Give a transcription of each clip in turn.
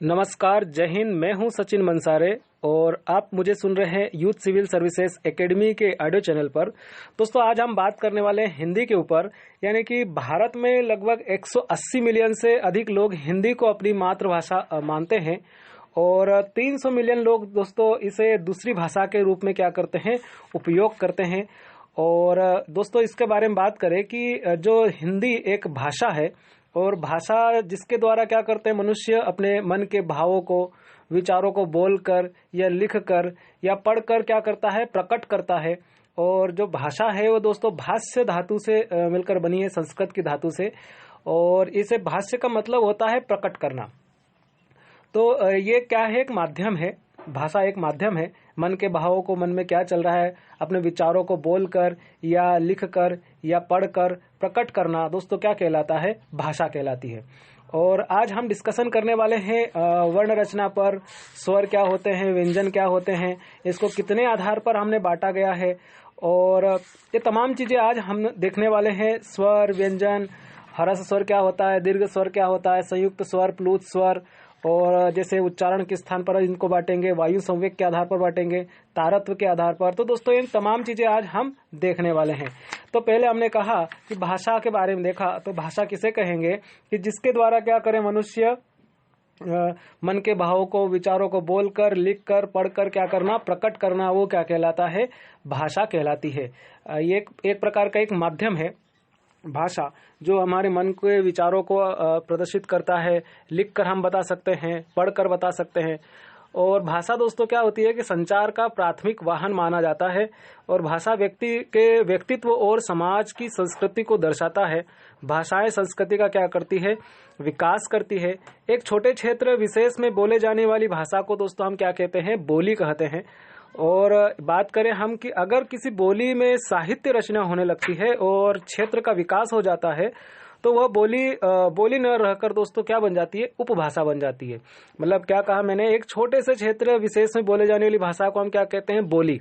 नमस्कार, जय हिंद। मैं हूं सचिन मनसारे और आप मुझे सुन रहे हैं यूथ सिविल सर्विसेज एकेडमी के ऑडियो चैनल पर। दोस्तों, आज हम बात करने वाले हैं हिंदी के ऊपर। यानी कि भारत में लगभग 180 मिलियन से अधिक लोग हिंदी को अपनी मातृभाषा मानते हैं और 300 मिलियन लोग दोस्तों इसे दूसरी भाषा के रूप में क्या करते हैं, उपयोग करते हैं। और दोस्तों, इसके बारे में बात करें कि जो हिंदी एक भाषा है और भाषा जिसके द्वारा क्या करते हैं, मनुष्य अपने मन के भावों को, विचारों को बोलकर या लिखकर या पढ़कर क्या करता है, प्रकट करता है। और जो भाषा है वो दोस्तों भाष्य धातु से मिलकर बनी है, संस्कृत की धातु से। और इसे भाष्य का मतलब होता है प्रकट करना। तो ये क्या है, एक माध्यम है। भाषा एक माध्यम है। मन के भावों को, मन में क्या चल रहा है, अपने विचारों को बोलकर या लिखकर या पढ़कर प्रकट करना दोस्तों क्या कहलाता है, भाषा कहलाती है। और आज हम डिस्कशन करने वाले हैं वर्ण रचना पर। स्वर क्या होते हैं, व्यंजन क्या होते हैं, इसको कितने आधार पर हमने बांटा गया है, और ये तमाम चीजें आज हम देखने वाले हैं। स्वर, व्यंजन, ह्रस्व स्वर क्या होता है, दीर्घ स्वर क्या होता है, संयुक्त स्वर, प्लुत स्वर, और जैसे उच्चारण के स्थान पर इनको बांटेंगे, वायु संवेग के आधार पर बांटेंगे, तारत्व के आधार पर। तो दोस्तों इन तमाम चीजें आज हम देखने वाले हैं। तो पहले हमने कहा कि भाषा के बारे में देखा, तो भाषा किसे कहेंगे कि जिसके द्वारा क्या करे, मनुष्य मन के भावों को, विचारों को बोलकर, लिखकर, पढ़कर क्या करना, प्रकट करना, वो क्या कहलाता है, भाषा कहलाती है। ये एक प्रकार का एक माध्यम है भाषा, जो हमारे मन के विचारों को प्रदर्शित करता है। लिखकर हम बता सकते हैं, पढ़कर बता सकते हैं। और भाषा दोस्तों क्या होती है कि संचार का प्राथमिक वाहन माना जाता है। और भाषा व्यक्ति के व्यक्तित्व और समाज की संस्कृति को दर्शाता है। भाषाएं संस्कृति का क्या करती है, विकास करती है। एक छोटे क्षेत्र विशेष में बोले जाने वाली भाषा को दोस्तों हम क्या कहते हैं, बोली कहते हैं। और बात करें हम कि अगर किसी बोली में साहित्य रचना होने लगती है और क्षेत्र का विकास हो जाता है, तो वह बोली न रहकर दोस्तों क्या बन जाती है, उपभाषा बन जाती है। मतलब क्या कहा मैंने, एक छोटे से क्षेत्र विशेष में बोले जाने वाली भाषा को हम क्या कहते हैं, बोली।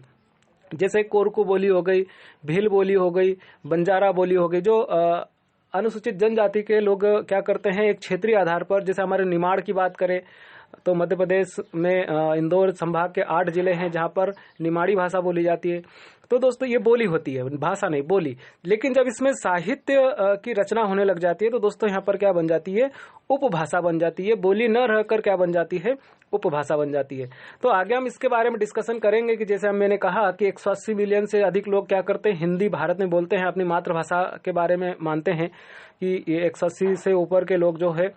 जैसे कोरकू बोली हो गई, भील बोली हो गई, बंजारा बोली हो गई। जो अनुसूचित जनजाति के लोग क्या करते हैं, एक क्षेत्रीय आधार पर, जैसे हमारे निमाड़ की बात करें तो मध्य प्रदेश में इंदौर संभाग के 8 जिले हैं जहां पर निमाड़ी भाषा बोली जाती है। तो दोस्तों ये बोली होती है, भाषा नहीं, बोली। लेकिन जब इसमें साहित्य की रचना होने लग जाती है तो दोस्तों यहाँ पर क्या बन जाती है, उपभाषा बन जाती है। बोली न रहकर क्या बन जाती है, उपभाषा बन जाती है। तो आगे हम इसके बारे में डिस्कशन करेंगे कि जैसे मैंने कहा कि 180 मिलियन से अधिक लोग क्या करते हैं, हिंदी भारत में बोलते हैं, अपनी मातृभाषा के बारे में मानते हैं कि ये 180 से ऊपर के लोग जो है,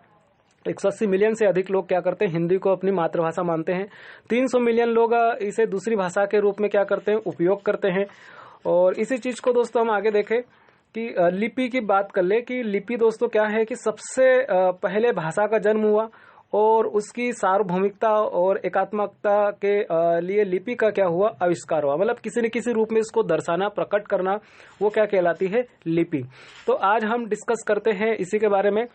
180 मिलियन से अधिक लोग क्या करते हैं, हिंदी को अपनी मातृभाषा मानते हैं। 300 मिलियन लोग इसे दूसरी भाषा के रूप में क्या करते हैं, उपयोग करते हैं। और इसी चीज को दोस्तों हम आगे देखें कि लिपि की बात कर ले कि लिपि दोस्तों क्या है कि सबसे पहले भाषा का जन्म हुआ और उसकी सार्वभौमिकता और एकात्मकता के लिए लिपि का क्या हुआ, आविष्कार हुआ। मतलब किसी न किसी रूप में इसको दर्शाना, प्रकट करना, वो क्या कहलाती है, लिपि। तो आज हम डिस्कस करते हैं इसी के बारे में।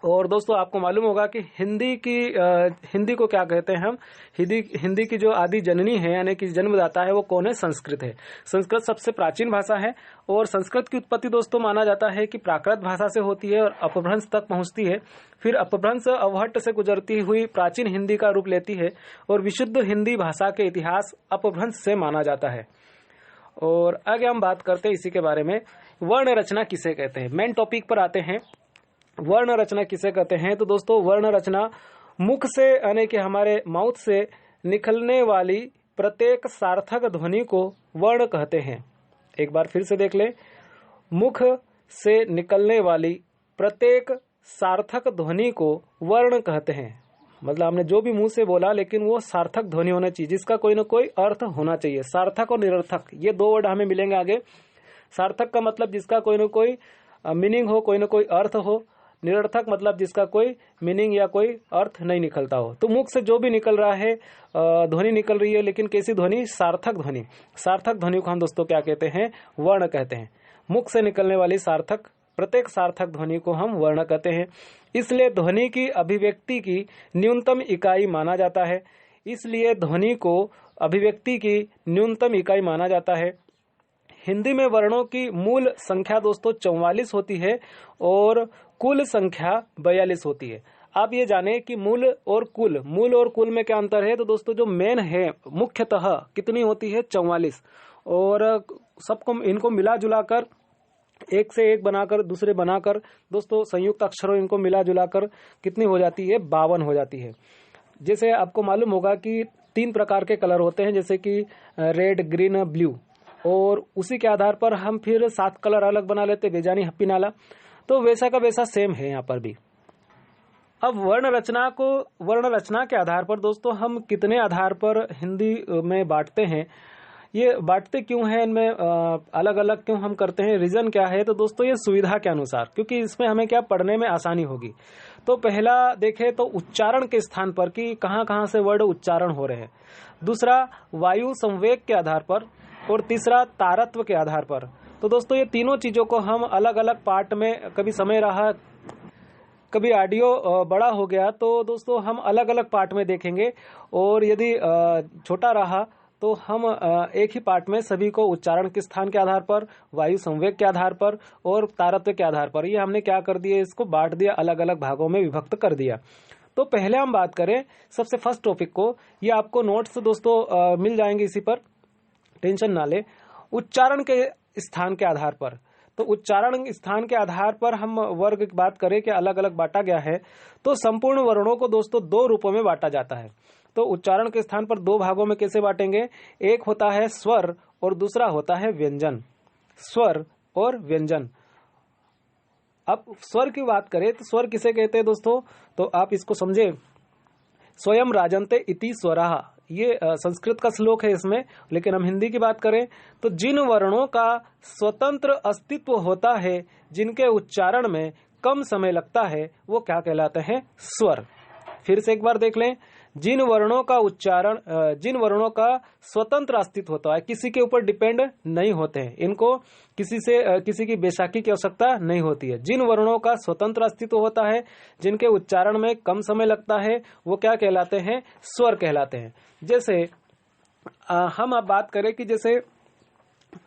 और दोस्तों आपको मालूम होगा कि हिंदी को क्या कहते हैं हम, हिंदी की जो आदि जननी है, यानी कि जन्मदाता है, वो कौन है, संस्कृत है। संस्कृत सबसे प्राचीन भाषा है और संस्कृत की उत्पत्ति दोस्तों माना जाता है कि प्राकृत भाषा से होती है और अपभ्रंश तक पहुंचती है। फिर अपभ्रंश अवहट्ट से गुजरती हुई प्राचीन हिंदी का रूप लेती है और विशुद्ध हिंदी भाषा के इतिहास अपभ्रंश से माना जाता है। और आगे हम बात करते हैं इसी के बारे में, वर्ण रचना किसे कहते हैं। मेन टॉपिक पर आते हैं, वर्ण रचना किसे कहते हैं। तो दोस्तों वर्ण रचना मुख से, यानी कि हमारे माउथ से निकलने वाली प्रत्येक सार्थक ध्वनि को वर्ण कहते हैं। एक बार फिर से देख लें, मुख से निकलने वाली प्रत्येक सार्थक ध्वनि को वर्ण कहते हैं। मतलब हमने जो भी मुंह से बोला, लेकिन वो सार्थक ध्वनि होना चाहिए, जिसका कोई ना कोई अर्थ होना चाहिए। सार्थक और निरर्थक, ये दो वर्ड हमें मिलेंगे आगे। सार्थक का मतलब जिसका कोई ना कोई मीनिंग हो, कोई ना कोई अर्थ हो। निरर्थक मतलब जिसका कोई मीनिंग या कोई अर्थ नहीं निकलता हो। तो मुख से जो भी निकल रहा है, ध्वनि निकल रही है, लेकिन कैसी ध्वनि, सार्थक ध्वनि। सार्थक ध्वनि को हम दोस्तों क्या कहते हैं, वर्ण कहते हैं। मुख से निकलने वाली सार्थक, प्रत्येक सार्थक ध्वनि को हम वर्ण कहते हैं। इसलिए ध्वनि की अभिव्यक्ति की न्यूनतम इकाई माना जाता है। इसलिए ध्वनि को अभिव्यक्ति की न्यूनतम इकाई माना जाता है। हिंदी में वर्णों की मूल संख्या दोस्तों 44 होती है और कुल संख्या 42 होती है। आप ये जाने कि मूल और कुल में क्या अंतर है। तो दोस्तों जो मेन है मुख्यतः कितनी होती है 44, और सबको इनको मिला जुलाकर एक से एक बनाकर दूसरे बनाकर दोस्तों संयुक्त अक्षरों इनको मिला जुलाकर कितनी हो जाती है 52 हो जाती है। जैसे आपको मालूम होगा कि 3 प्रकार के कलर होते हैं, जैसे कि रेड, ग्रीन, ब्लू, और उसी के आधार पर हम फिर 7 कलर अलग बना लेते, बेजानी, हप्पी, नाला। तो वैसा का वैसा सेम है यहाँ पर भी। अब वर्ण रचना के आधार पर दोस्तों हम कितने आधार पर हिंदी में बांटते हैं, ये बांटते क्यों हैं, इनमें अलग अलग क्यों हम करते हैं, रीजन क्या है। तो दोस्तों ये सुविधा के अनुसार, क्योंकि इसमें हमें क्या पढ़ने में आसानी होगी। तो पहला देखें तो उच्चारण के स्थान पर कि कहाँ कहाँ से वर्ड उच्चारण हो रहे हैं, दूसरा वायु संवेग के आधार पर, और तीसरा तारत्व के आधार पर। तो दोस्तों ये तीनों चीजों को हम अलग अलग पार्ट में, कभी समय रहा, कभी ऑडियो बड़ा हो गया, तो दोस्तों हम अलग अलग पार्ट में देखेंगे। और यदि छोटा रहा तो हम एक ही पार्ट में सभी को उच्चारण के स्थान के आधार पर, वायु संवेग के आधार पर और तारत्व के आधार पर, ये हमने क्या कर दिया, इसको बांट दिया, अलग अलग भागों में विभक्त कर दिया। तो पहले हम बात करें सबसे फर्स्ट टॉपिक को, ये आपको नोट्स दोस्तों मिल जाएंगे इसी पर, टेंशन ना ले। उच्चारण के स्थान के आधार पर, तो उच्चारण स्थान के आधार पर हम वर्ग की बात करें कि अलग अलग बांटा गया है। तो संपूर्ण वर्णों को दोस्तों 2 रूपों में बांटा जाता है। तो उच्चारण के स्थान पर 2 भागों में कैसे बांटेंगे, एक होता है स्वर और दूसरा होता है व्यंजन। स्वर और व्यंजन। अब स्वर की बात करें तो स्वर किसे कहते हैं दोस्तों, तो आप इसको समझे, स्वयं राजन्ते इति स्वराः, ये संस्कृत का श्लोक है इसमें, लेकिन हम हिंदी की बात करें तो जिन वर्णों का स्वतंत्र अस्तित्व होता है, जिनके उच्चारण में कम समय लगता है, वो क्या कहलाते हैं, स्वर। फिर से एक बार देख लें, जिन वर्णों का स्वतंत्र अस्तित्व होता है, किसी के ऊपर डिपेंड नहीं होते हैं, इनको किसी की बैसाखी की आवश्यकता नहीं होती है। जिन वर्णों का स्वतंत्र अस्तित्व होता है, जिनके उच्चारण में कम समय लगता है, वो क्या कहलाते हैं, स्वर कहलाते हैं। जैसे हम अब बात करें कि जैसे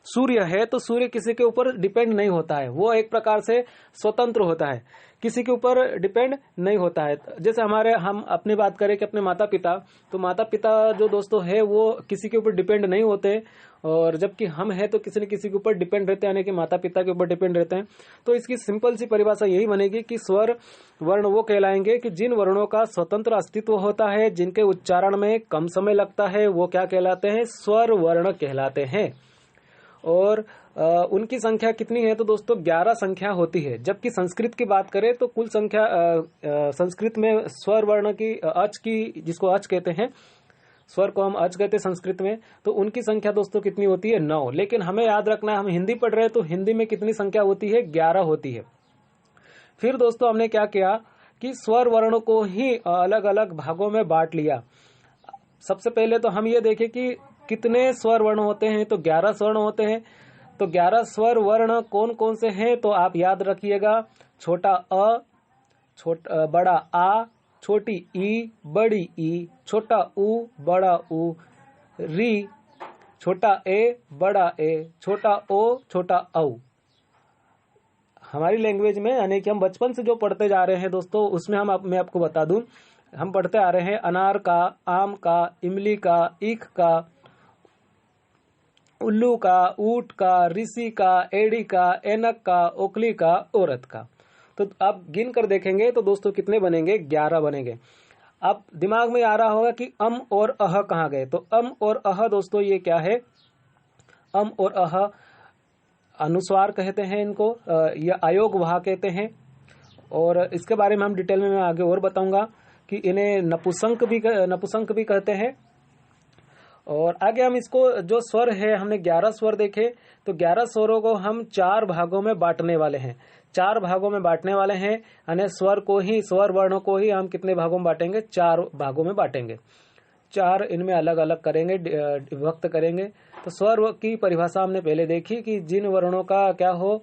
सूर्य है, तो सूर्य किसी के ऊपर डिपेंड नहीं होता है, वो एक प्रकार से स्वतंत्र होता है, किसी के ऊपर डिपेंड नहीं होता है। जैसे हम अपनी बात करें कि अपने माता पिता, तो माता पिता जो दोस्तों है वो किसी के ऊपर डिपेंड नहीं होते, और जबकि हम हैं तो किसी न किसी के ऊपर डिपेंड रहते हैं, यानी कि माता पिता के ऊपर डिपेंड रहते हैं। तो इसकी सिंपल सी परिभाषा यही बनेगी कि स्वर वर्ण वो कहलाएंगे कि जिन वर्णों का स्वतंत्र अस्तित्व होता है, जिनके उच्चारण में कम समय लगता है, वो क्या कहलाते हैं, स्वर वर्ण कहलाते हैं। और उनकी संख्या कितनी है, तो दोस्तों 11 संख्या होती है। जबकि संस्कृत की बात करें तो कुल संख्या संस्कृत में स्वर वर्ण की अच की, जिसको अच कहते हैं, स्वर को हम अच कहते हैं संस्कृत में, तो उनकी संख्या दोस्तों कितनी होती है, 9। लेकिन हमें याद रखना है, हम हिंदी पढ़ रहे हैं तो हिंदी में कितनी संख्या होती है, 11 होती है। फिर दोस्तों हमने क्या किया कि स्वर वर्ण को ही अलग अलग भागों में बांट लिया। सबसे पहले तो हम ये देखें कि कितने स्वर वर्ण होते हैं, तो 11 स्वर्ण होते हैं। तो 11 स्वर वर्ण कौन कौन से हैं, तो आप याद रखिएगा, छोटा अ, बड़ा आ, छोटी ई, बड़ी ई, छोटा उ, बड़ा उ, री, छोटा ए, बड़ा ए, छोटा ओ, छोटा औ। हमारी लैंग्वेज में, यानी कि हम बचपन से जो पढ़ते जा रहे हैं दोस्तों, उसमें मैं आपको बता दूं, हम पढ़ते आ रहे हैं अनार का, आम का, इमली का, ईख का, उल्लू का, ऊंट का, ऋषि का, एड़ी का, ऐनक का, ओखली का, औरत का। तो आप गिन कर देखेंगे तो दोस्तों कितने बनेंगे, 11 बनेंगे। अब दिमाग में आ रहा होगा कि अम और अह कहाँ गए, तो अम और अह दोस्तों ये क्या है, अम और अह अनुस्वार कहते हैं इनको, या अयोग वहा कहते हैं। और इसके बारे में हम डिटेल में मैं आगे और बताऊंगा कि इन्हें नपुंसक भी कहते हैं। और आगे हम इसको, जो स्वर है, हमने 11 स्वर देखे, तो 11 स्वरों को हम 4 भागों में बांटने वाले हैं। 4 भागों में बांटने वाले हैं, यानी स्वर वर्णों को ही हम कितने भागों में बांटेंगे, 4 भागों में बांटेंगे। 4 इनमें अलग अलग करेंगे, विभक्त करेंगे। तो स्वर की परिभाषा हमने पहले देखी कि जिन वर्णों का क्या हो,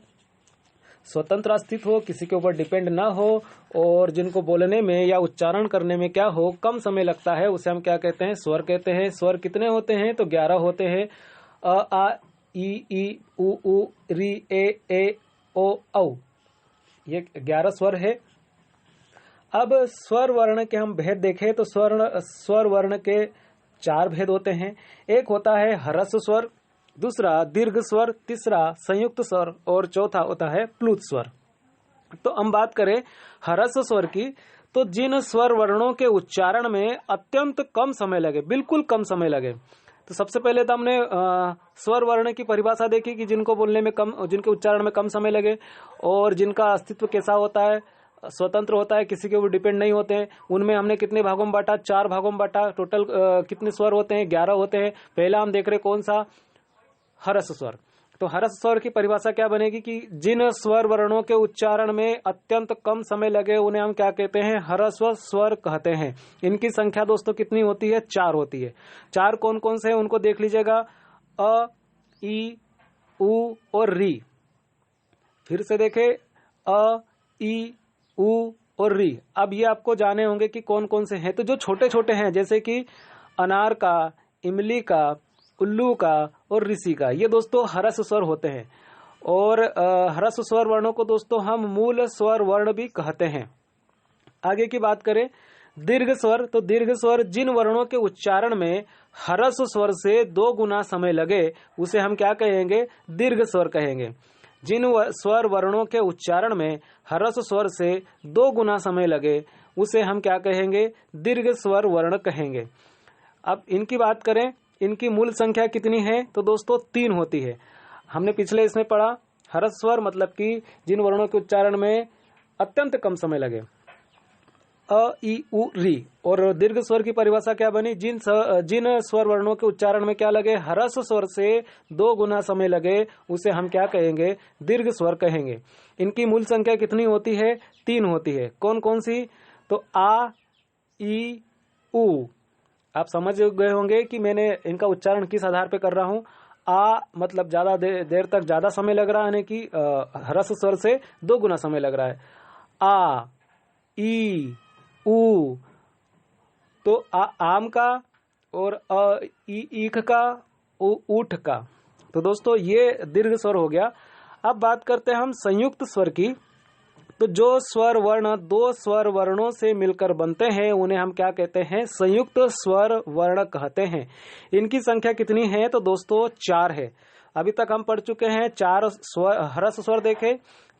स्वतंत्र अस्तित्व हो, किसी के ऊपर डिपेंड ना हो, और जिनको बोलने में या उच्चारण करने में क्या हो, कम समय लगता है, उसे हम क्या कहते हैं, स्वर कहते हैं। स्वर कितने होते हैं, तो 11 होते हैं। अ, आ, ई, उ, री, ए, ओ, औ, ये 11 स्वर है। अब स्वर वर्ण के हम भेद देखें तो स्वर वर्ण के 4 भेद होते हैं। एक होता है ह्रस्व स्वर, दूसरा दीर्घ स्वर, तीसरा संयुक्त स्वर और चौथा होता है प्लुत स्वर। तो हम बात करें ह्रस्व स्वर की, तो जिन स्वर वर्णों के उच्चारण में अत्यंत कम समय लगे, बिल्कुल कम समय लगे, तो सबसे पहले तो हमने स्वर वर्ण की परिभाषा देखी कि जिनको बोलने में कम, जिनके उच्चारण में कम समय लगे और जिनका अस्तित्व कैसा होता है, स्वतंत्र होता है, किसी के ऊपर डिपेंड नहीं होते हैं। उनमें हमने कितने भागों में बांटा, 4 भागों में बांटा। टोटल कितने स्वर होते हैं, 11 होते हैं। पहला हम देख रहे कौन सा, ह्रस्व स्वर। तो ह्रस्व स्वर की परिभाषा क्या बनेगी कि जिन स्वर वर्णों के उच्चारण में अत्यंत कम समय लगे उन्हें हम क्या कहते हैं, ह्रस्व स्वर कहते हैं। इनकी संख्या दोस्तों कितनी होती है, 4 होती है। 4 कौन कौन से हैं उनको देख लीजिएगा, अ, ई, उ और री। फिर से देखें, अ, ई, उ और री। अब ये आपको जाने होंगे कि कौन कौन से हैं। तो जो छोटे छोटे हैं जैसे कि अनार का, इमली का, उल्लू का और ऋषि का, ये दोस्तों ह्रस्व स्वर होते हैं। और ह्रस्व स्वर वर्णों को दोस्तों हम मूल स्वर वर्ण भी कहते हैं। आगे की बात करें दीर्घ स्वर, तो दीर्घ स्वर जिन वर्णों के उच्चारण में ह्रस्व स्वर से 2 गुना समय लगे उसे हम क्या कहेंगे, दीर्घ स्वर कहेंगे। जिन स्वर वर्णों के उच्चारण में ह्रस्व स्वर से 2 गुना समय लगे उसे हम क्या कहेंगे, दीर्घ स्वर वर्ण कहेंगे। अब इनकी बात करें, इनकी मूल संख्या कितनी है, तो दोस्तों 3 होती है। हमने पिछले इसमें पढ़ा ह्रस्व स्वर मतलब कि जिन वर्णों के उच्चारण में अत्यंत कम समय लगे, अ, ई, उ, री। और दीर्घ स्वर की परिभाषा क्या बनी, जिन स्वर वर्णों के उच्चारण में क्या लगे, ह्रस्व स्वर से 2 गुना समय लगे उसे हम क्या कहेंगे, दीर्घ स्वर कहेंगे। इनकी मूल संख्या कितनी होती है, 3 होती है। कौन कौन सी, तो आ, ई, उ। आप समझ गए होंगे कि मैंने इनका उच्चारण किस आधार पे कर रहा हूं। आ मतलब ज्यादा देर तक ज्यादा समय लग रहा है, यानी कि ह्रस्व स्वर से 2 गुना समय लग रहा है। आ, ई, ऊ। तो आम का और ईख का, ऊठ का। तो दोस्तों ये दीर्घ स्वर हो गया। अब बात करते हैं हम संयुक्त स्वर की। तो जो स्वर वर्ण 2 स्वर वर्णों से मिलकर बनते हैं उन्हें हम क्या कहते हैं, संयुक्त स्वर वर्ण कहते हैं। इनकी संख्या कितनी है, तो दोस्तों 4 है। अभी तक हम पढ़ चुके हैं 4 ह्रस्व स्वर देखे,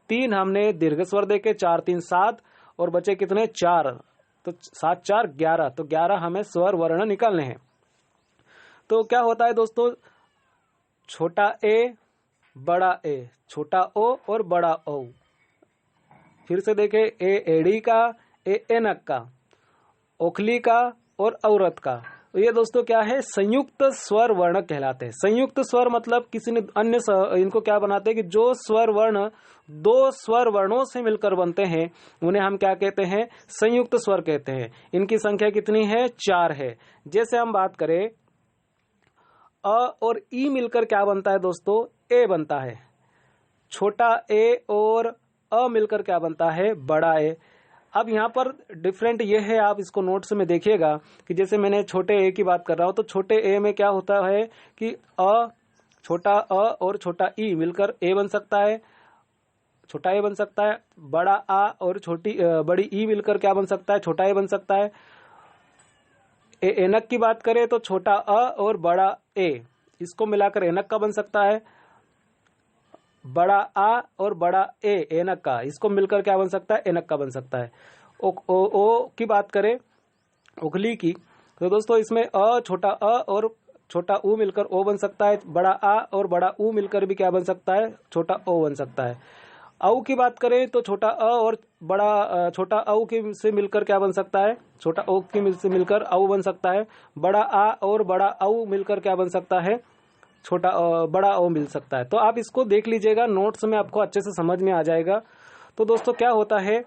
3 हमने दीर्घ स्वर देखे, 4 3 7 और बचे कितने, 4। तो 7 4 11, तो 11 हमें स्वर वर्ण निकालने हैं। तो क्या होता है दोस्तों, छोटा ए, बड़ा ए, छोटा ओ और बड़ा ओ। फिर से देखें, ए एड़ी का, ए एनक का, ओखली का और औरत का। तो ये दोस्तों क्या है, संयुक्त स्वर वर्ण कहलाते हैं। संयुक्त स्वर मतलब किसी ने अन्य इनको क्या बनाते हैं कि जो स्वर वर्ण 2 स्वर वर्णों से मिलकर बनते हैं उन्हें हम क्या कहते हैं, संयुक्त स्वर कहते हैं। इनकी संख्या कितनी है, 4 है। जैसे हम बात करें अ और ई मिलकर क्या बनता है दोस्तों, ए बनता है। छोटा ए और अ मिलकर क्या बनता है, बड़ा ए। अब यहाँ पर डिफरेंट ये है, आप इसको नोट्स में देखिएगा कि जैसे मैंने छोटे ए की बात कर रहा हूं तो छोटे ए में क्या होता है कि छोटा अ और छोटा ई मिलकर ए बन सकता है, छोटा ए बन सकता है। बड़ा आ और बड़ी ई मिलकर क्या बन सकता है, छोटा ए बन सकता है। एनक की बात करें तो छोटा अ और बड़ा ए, इसको मिलाकर एनक का बन सकता है। बड़ा आ और बड़ा ए, एनक का, इसको मिलकर क्या बन सकता है, एनक का बन सकता है। ओ की बात करें, उखली की, तो दोस्तों इसमें छोटा अ और छोटा ऊ मिलकर ओ बन सकता है। बड़ा आ और बड़ा ऊ मिलकर भी क्या बन सकता है, छोटा ओ बन सकता है। औ की बात करें तो छोटा अ और छोटा औ की से मिलकर क्या बन सकता है, छोटा ओ की से मिलकर औ बन सकता है। बड़ा आ और बड़ा औ मिलकर क्या बन सकता है, बड़ा ओ मिल सकता है। तो आप इसको देख लीजिएगा, नोट्स में आपको अच्छे से समझ में आ जाएगा। तो दोस्तों क्या होता है,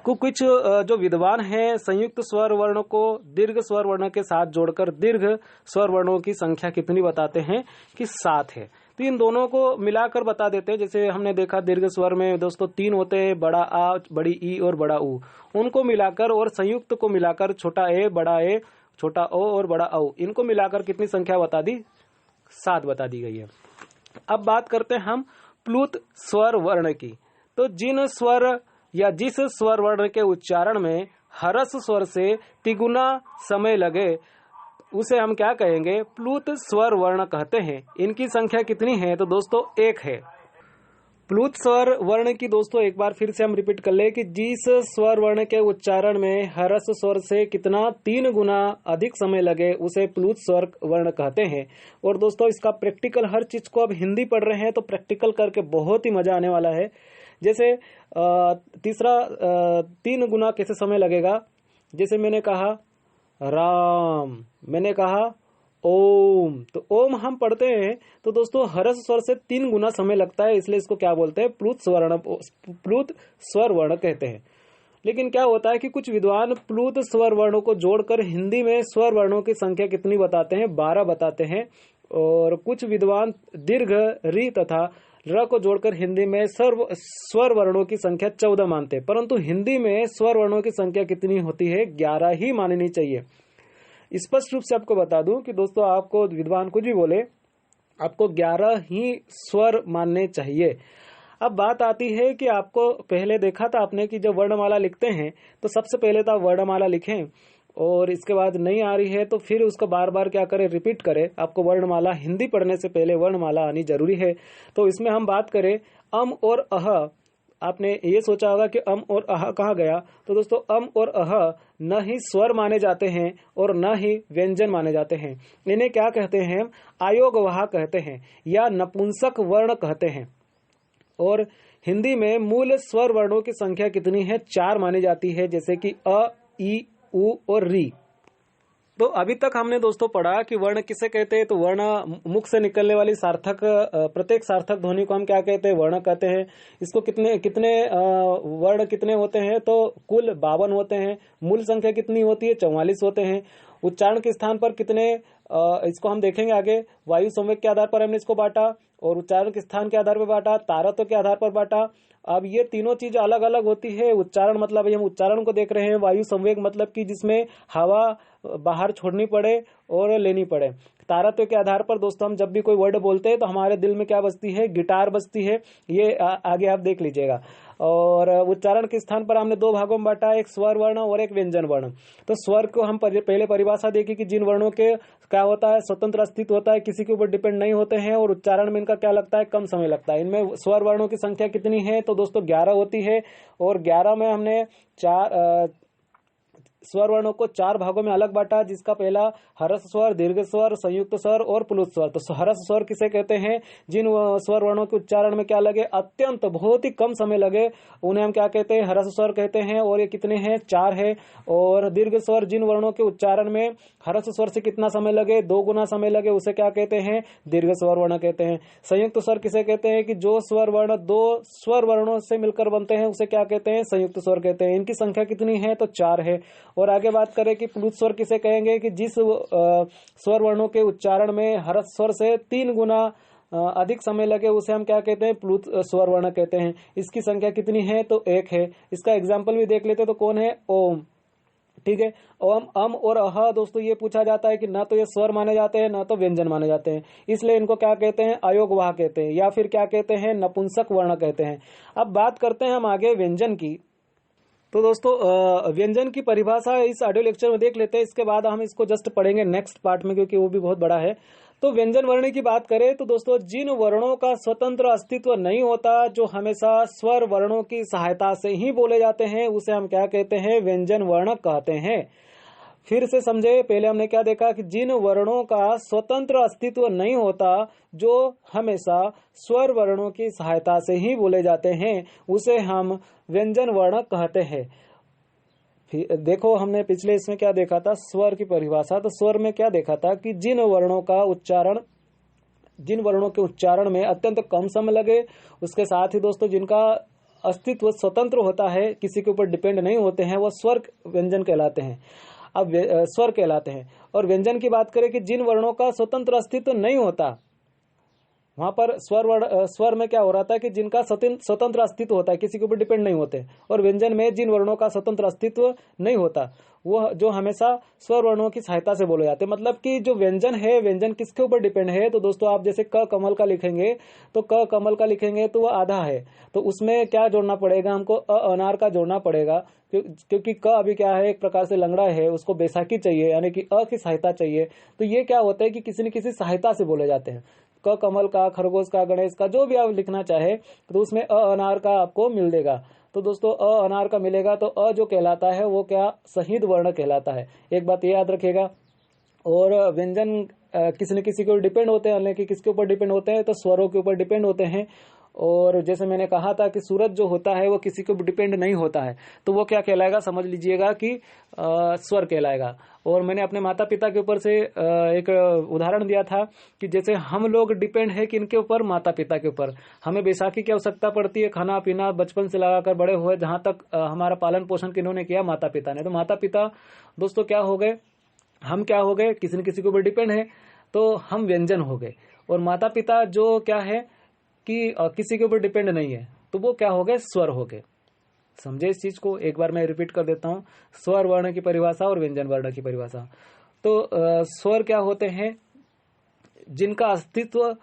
कुछ जो विद्वान हैं संयुक्त स्वर वर्णों को दीर्घ स्वर वर्ण के साथ जोड़कर दीर्घ स्वर वर्णों की संख्या कितनी बताते हैं कि 7 है। तो इन दोनों को मिलाकर बता देते हैं। जैसे हमने देखा दीर्घ स्वर में दोस्तों 3 होते हैं, बड़ा आ, बड़ी ई और बड़ा ऊ। उनको मिलाकर और संयुक्त को मिलाकर छोटा ए, बड़ा ए, छोटा ओ और बड़ा औ, इनको मिलाकर कितनी संख्या बता दी, 7 बता दी गई है। अब बात करते हैं हम प्लुत स्वर वर्ण की। तो जिन स्वर या जिस स्वर वर्ण के उच्चारण में ह्रस्व स्वर से तिगुना समय लगे उसे हम क्या कहेंगे, प्लुत स्वर वर्ण कहते हैं। इनकी संख्या कितनी है, तो दोस्तों 1 है। प्लुत स्वर वर्ण की दोस्तों एक बार फिर से हम रिपीट कर ले कि जिस स्वर वर्ण के उच्चारण में ह्रस्व स्वर से कितना 3 गुना अधिक समय लगे उसे प्लुत स्वर वर्ण कहते हैं। और दोस्तों इसका प्रैक्टिकल, हर चीज को अब हिंदी पढ़ रहे हैं तो प्रैक्टिकल करके बहुत ही मजा आने वाला है। जैसे तीसरा 3 गुना कैसे समय लगेगा, जैसे मैंने कहा राम, मैंने कहा ओम, तो ओम हम पढ़ते हैं तो दोस्तों ह्रस्व स्वर से 3 गुना समय लगता है, इसलिए इसको क्या बोलते हैं, प्लुत स्वर वर्ण कहते हैं। लेकिन क्या होता है कि कुछ विद्वान प्लुत स्वर वर्णों को जोड़कर हिंदी में स्वर वर्णों की संख्या कितनी बताते हैं, 12 बताते हैं। और कुछ विद्वान दीर्घ री तथा र को जोड़कर हिंदी में स्वर वर्णों की संख्या 14 मानते हैं, परंतु हिंदी में स्वर वर्णों की संख्या कितनी होती है, 11 ही माननी चाहिए। स्पष्ट रूप से आपको बता दूं कि दोस्तों आपको विद्वान कुछ भी बोले, आपको 11 ही स्वर मानने चाहिए। अब बात आती है कि आपको पहले देखा था आपने कि जब वर्णमाला लिखते हैं तो सबसे पहले तो आप वर्णमाला लिखें, और इसके बाद नहीं आ रही है तो फिर उसको बार बार क्या करें, रिपीट करें। आपको वर्णमाला हिंदी पढ़ने से पहले वर्णमाला आनी जरूरी है। तो इसमें हम बात करें अम और अह, आपने ये सोचा होगा कि अम और अह कहाँ गया, तो दोस्तों अम और अह न ही स्वर माने जाते हैं और न ही व्यंजन माने जाते हैं। इन्हें क्या कहते हैं, आयोगवाह कहते हैं या नपुंसक वर्ण कहते हैं। और हिंदी में मूल स्वर वर्णों की संख्या कितनी है, 4 मानी जाती है, जैसे कि अ, ई, उ और री। तो अभी तक हमने दोस्तों पढ़ा कि वर्ण किसे कहते हैं, तो वर्ण मुख से निकलने वाली सार्थक, प्रत्येक सार्थक ध्वनि को हम क्या कहते हैं, वर्ण कहते हैं। इसको कितने कितने वर्ण कितने होते हैं, तो कुल 52 होते हैं। मूल संख्या कितनी होती है, 44 होते हैं। उच्चारण के स्थान पर कितने, इसको हम देखेंगे आगे। वायु संवेग के आधार पर हमने इसको बांटा, और उच्चारण के स्थान के आधार पर बांटा, तारत्व के आधार पर बांटा। अब ये तीनों चीज अलग अलग होती है। उच्चारण मतलब हम उच्चारण को देख रहे हैं, वायु संवेग मतलब कि जिसमें हवा बाहर छोड़नी पड़े और लेनी पड़े। तारत्व के आधार पर दोस्तों हम जब भी कोई वर्ड बोलते हैं तो हमारे दिल में क्या बजती है, गिटार बजती है। ये आगे आप देख लीजिएगा। और उच्चारण के स्थान पर हमने 2 भागों में बांटा, एक स्वर वर्ण और एक व्यंजन वर्ण। तो स्वर को हम पहले परिभाषा देखी कि जिन वर्णों के क्या होता है, स्वतंत्र अस्तित्व होता है, किसी के ऊपर डिपेंड नहीं होते हैं, और उच्चारण में इनका क्या लगता है, कम समय लगता है। इनमें स्वर वर्णों की संख्या कितनी है, तो दोस्तों 11 होती है। और 11 में हमने 4 स्वर वर्णों को 4 भागों में अलग बांटा, जिसका पहला ह्रस्व स्वर, दीर्घ स्वर, संयुक्त स्वर और प्लुत स्वर। तो ह्रस्व स्वर किसे कहते हैं, जिन स्वर वर्णों के उच्चारण में क्या लगे, अत्यंत बहुत ही कम समय लगे, उन्हें हम क्या कहते हैं, ह्रस्व स्वर कहते हैं। और ये कितने हैं, 4 है। और दीर्घ स्वर, जिन वर्णों के उच्चारण में ह्रस्व स्वर से कितना समय लगे, 2 गुना समय लगे, उसे क्या कहते हैं, दीर्घ स्वर वर्ण कहते हैं। संयुक्त स्वर किसे कहते हैं, कि जो स्वर वर्ण 2 स्वर वर्णों से मिलकर बनते हैं उसे क्या कहते हैं, संयुक्त स्वर कहते हैं। इनकी संख्या कितनी है, तो 4 है। और आगे बात करें कि प्लुत स्वर किसे कहेंगे, कि जिस स्वर वर्णों के उच्चारण में ह्रस्व स्वर से 3 गुना अधिक समय लगे उसे हम क्या कहते हैं, प्लुत स्वर वर्ण कहते हैं। इसकी संख्या कितनी है, तो 1 है। इसका एग्जाम्पल भी देख लेते, तो कौन है, ओम। ठीक है। ओम, अम और अह दोस्तों ये पूछा जाता है कि ना तो ये स्वर माने जाते हैं ना तो व्यंजन माने जाते हैं, इसलिए इनको क्या कहते हैं, अयोगवाह कहते हैं, या फिर क्या कहते हैं, नपुंसक वर्ण कहते हैं। अब बात करते हैं हम आगे व्यंजन की। तो दोस्तों व्यंजन की परिभाषा इस ऑडियो लेक्चर में देख लेते हैं, इसके बाद हम इसको जस्ट पढ़ेंगे नेक्स्ट पार्ट में, क्योंकि वो भी बहुत बड़ा है। तो व्यंजन वर्ण की बात करें तो दोस्तों जिन वर्णों का स्वतंत्र अस्तित्व नहीं होता, जो हमेशा स्वर वर्णों की सहायता से ही बोले जाते हैं, उसे हम क्या कहते हैं, व्यंजन वर्ण कहते हैं। फिर से समझे, पहले हमने क्या देखा कि जिन वर्णों का स्वतंत्र अस्तित्व नहीं होता, जो हमेशा स्वर वर्णों की सहायता से ही बोले जाते हैं, उसे हम व्यंजन वर्ण कहते हैं। देखो हमने पिछले इसमें क्या देखा था, स्वर की परिभाषा। तो स्वर में क्या देखा था कि जिन वर्णों के उच्चारण में अत्यंत कम समय लगे, उसके साथ ही दोस्तों जिनका अस्तित्व स्वतंत्र होता है, किसी के ऊपर डिपेंड नहीं होते हैं, वो स्वर व्यंजन कहलाते हैं। अब स्वर कहलाते हैं। और व्यंजन की बात करें कि जिन वर्णों का स्वतंत्र अस्तित्व नहीं होता, वहां पर स्वर में क्या हो रहा था कि जिनका स्वतंत्र अस्तित्व होता है, किसी के ऊपर डिपेंड नहीं होते, और व्यंजन में जिन वर्णों का स्वतंत्र अस्तित्व नहीं होता वो जो हमेशा स्वर वर्णों की सहायता से बोले जाते हैं। मतलब कि जो व्यंजन है, व्यंजन किसके ऊपर डिपेंड है, तो दोस्तों आप जैसे क कमल का लिखेंगे तो क कमल का लिखेंगे तो वो आधा है, तो उसमें क्या जोड़ना पड़ेगा हमको, अनार का जोड़ना पड़ेगा, क्योंकि क अभी क्या है, एक प्रकार से लंगड़ा है, उसको बैसाखी चाहिए, यानी कि अ की सहायता चाहिए। तो ये क्या होता है कि किसी न किसी सहायता से बोले जाते हैं। क कमल का, खरगोश का, गणेश का, जो भी आप लिखना चाहे तो उसमें अनार का आपको मिल देगा। तो दोस्तों अनार का मिलेगा तो जो कहलाता है वो क्या, शहीद वर्ण कहलाता है। एक बात ये याद रखिएगा। और व्यंजन किसी न किसी के ऊपर डिपेंड होते हैं, यानी कि किसके ऊपर डिपेंड होते हैं, तो स्वरों के ऊपर डिपेंड होते हैं। और जैसे मैंने कहा था कि सूरज जो होता है वो किसी के ऊपर डिपेंड नहीं होता है, तो वो क्या कहलाएगा, समझ लीजिएगा कि स्वर कहलाएगा। और मैंने अपने माता पिता के ऊपर से एक उदाहरण दिया था कि जैसे हम लोग डिपेंड है किनके ऊपर, माता पिता के ऊपर। हमें बैसाखी की आवश्यकता पड़ती है, खाना पीना बचपन से लगाकर बड़े हुए, जहां तक हमारा पालन पोषण किन्होंने किया, माता पिता ने। तो माता पिता दोस्तों क्या हो गए, हम क्या हो गए, किसी न किसी के ऊपर डिपेंड है, तो हम व्यंजन हो गए। और माता पिता जो क्या है कि किसी के ऊपर डिपेंड नहीं है, तो वो क्या हो गए, स्वर हो गए। समझे इस चीज को, एक बार मैं रिपीट कर देता हूं, स्वर वर्ण की परिभाषा और व्यंजन वर्ण की परिभाषा। तो स्वर क्या होते हैं, जिनका अस्तित्व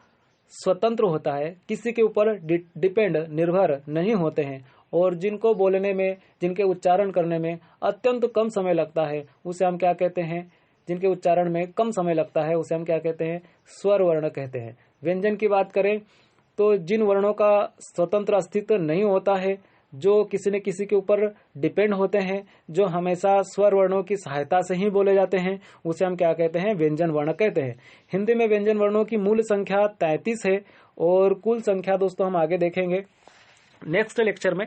स्वतंत्र होता है, किसी के ऊपर डिपेंड, निर्भर नहीं होते हैं, और जिनको बोलने में, जिनके उच्चारण करने में अत्यंत कम समय लगता है, उसे हम क्या कहते हैं, जिनके उच्चारण में कम समय लगता है उसे हम क्या कहते हैं, स्वर वर्ण कहते हैं। व्यंजन की बात करें तो जिन वर्णों का स्वतंत्र अस्तित्व नहीं होता है, जो किसी न किसी के ऊपर डिपेंड होते हैं, जो हमेशा स्वर वर्णों की सहायता से ही बोले जाते हैं, उसे हम क्या कहते हैं, व्यंजन वर्ण कहते हैं। हिंदी में व्यंजन वर्णों की मूल संख्या 33 है, और कुल संख्या दोस्तों हम आगे देखेंगे नेक्स्ट लेक्चर में।